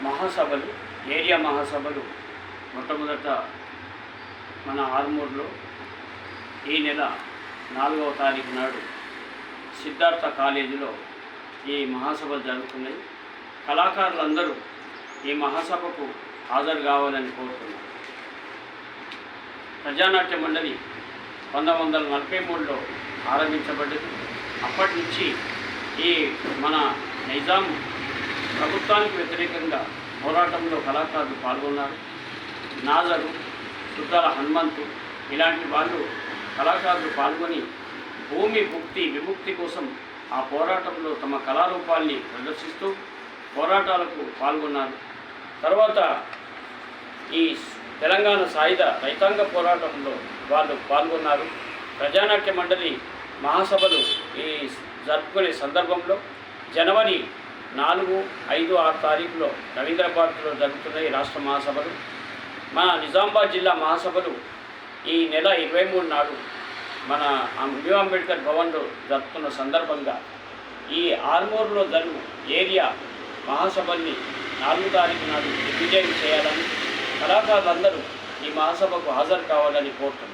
మహాసభలు, ఏరియా మహాసభలు మొట్టమొదట మన ఆర్మూర్లో ఈ నెల 4వ తారీఖు నాడు సిద్ధార్థ కాలేజీలో ఈ మహాసభలు జరుగుతున్నాయి. కళాకారులందరూ ఈ మహాసభకు హాజరు కావాలని కోరుతున్నారు. ప్రజానాట్య మండలి 1943లో ఆరంభించబడ్డది. అప్పటి నుంచి ఈ మన నిజాం ప్రభుత్వానికి వ్యతిరేకంగా పోరాటంలో కళాకారులు పాల్గొన్నారు. నాజరు, సుద్దాల హనుమంతు ఇలాంటి వాళ్ళు కళాకారులు పాల్గొని భూమి విముక్తి కోసం ఆ పోరాటంలో తమ కళారూపాల్ని ప్రదర్శిస్తూ పోరాటాలకు పాల్గొన్నారు. తర్వాత ఈ తెలంగాణ సాయుధ రైతాంగ పోరాటంలో వాళ్ళు పాల్గొన్నారు. ప్రజానాట్య మండలి మహాసభలు ఈ జరుపుకునే సందర్భంలో జనవరి 4, 5, 6 తారీఖులో రవీంద్రభారతిలో జరుగుతున్నాయి రాష్ట్ర మహాసభలు. మన నిజామాబాద్ జిల్లా మహాసభలు ఈ నెల 23 నాడు మన న్యూ అంబేద్కర్ భవన్లో జరుపుతున్న సందర్భంగా ఈ ఆర్మూర్లో జరుగు ఏరియా మహాసభల్ని 4వ తారీఖు నాడు దిగ్విజయం చేయాలని కళాకారులందరూ ఈ మహాసభకు హాజరు కావాలని కోరుతున్నారు.